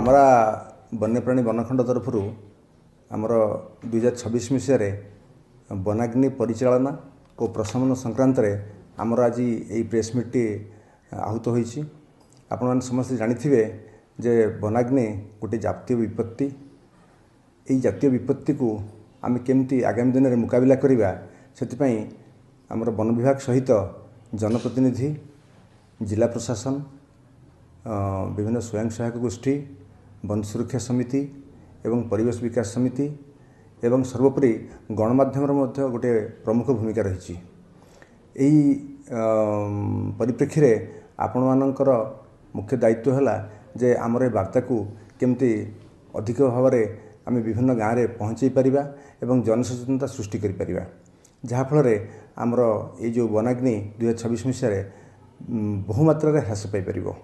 बामरा वन्यप्राणी वनखंड तरफ आमर 2026 मसीह वनाग्नि परिचालना और प्रशमन संक्रांत आमर आज यही प्रेस मीट आहूत होती। आपण मैंने समस्त जानी जे वनाग्नि गोटे जातीय विपत्ति। यही जातीय विपत्ति को आम केमती आगामी दिन में मुकाबला करवा से आमर वन विभाग सहित जनप्रतिनिधि जिला प्रशासन विभिन्न स्वयं सहायक गोष्ठी वन सुरक्षा समिति एवं परिवेश विकास समिति एवं सर्वोपरि गणमाध्यम गोटे प्रमुख भूमिका रही। परिप्रेक्षी में आपण मानकर मुख्य दायित्व है जे आमर वार्ता को केमती अधिक भाव में आम विभिन्न गाँव में पहुँचे पारिबा एवं जनसचेतनता सृष्टि करि परिबा, जहाँफल आमर ये जो वनाग्नि 2026 मसीह बहुमात्रा ह्रास पाइपर।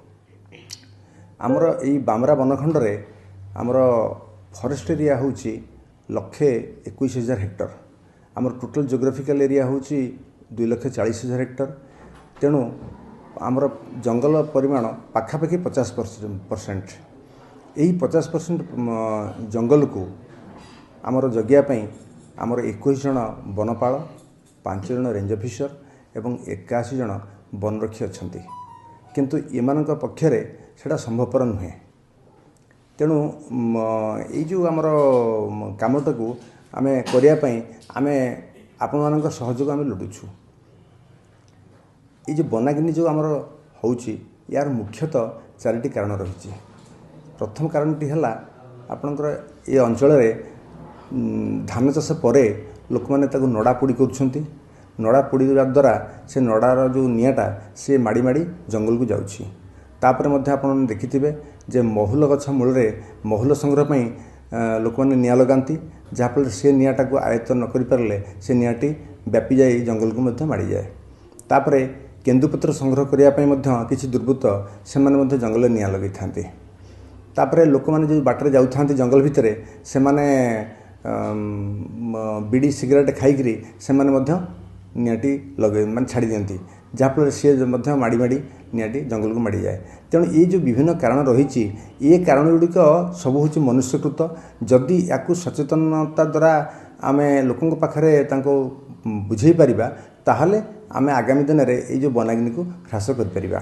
आमर यही बामरा वनखंड आमर फॉरेस्ट एरिया हूँ 1,21,000 हेक्टर। आमर टोटल जियोग्राफिकल एरिया हूँ 2,40,000 हेक्टर। तेणु आमर जंगल परिमाण पाखापाखि 50%। यही 50% जंगल को आमर जगियापाई आमर 21 जन वनपाल 5 जन रेंज ऑफिसर एवं 81 जन वनरक्षी अच्छा, किंतु एमान पक्षरे सेटा संभवपर नुहे। तेणु ये जो आमर कामटा को आम करने आम आपण मान सहयोग आम लोड़ुछु। ये जो वनाग्नि जो आमर होउची यार मुख्यतः 4टी कारण रही। प्रथम कारणटी है आपणकर ये अंचल धान चाष पर लोक मैंने नड़ा पोड़ी कर नड़ा पोड़ा द्वारा से नड़ार जो निआटा से माड़ी माड़ी जंगल को जाऊँगी। तापर आप देखिथे जे महुल गछ मूल महुल संग्रह पर लोक मैंने निआ लगाती, जहाँफल से निआटा को आयत्त न करें से निआटी व्यापी जाए जंगल को माड़ी जाए। तापर केन्दुपत्र संग्रह करने किसी दुर्बृत्त से जंगल निआ लगे था। तापर लोक मैंने जो बाटर जाऊँ जंगल भितर से बीड़ी सिगरेट खाई से निआटी लगे मान छाड़ी दिंती, जहाँफल सी माड़ी माड़ी निआटी जंगल को माड़ी जाए। तेणु ये जो विभिन्न कारण रही ये कारण गुड़िक सब हूँ मनुष्यकृत। जदि या सचेतनता द्वारा आम लोकों पाखे बुझे पारिबा ताहले आम आगामी दिन में ये जो वनाग्नि को ह्रास कर परिबा।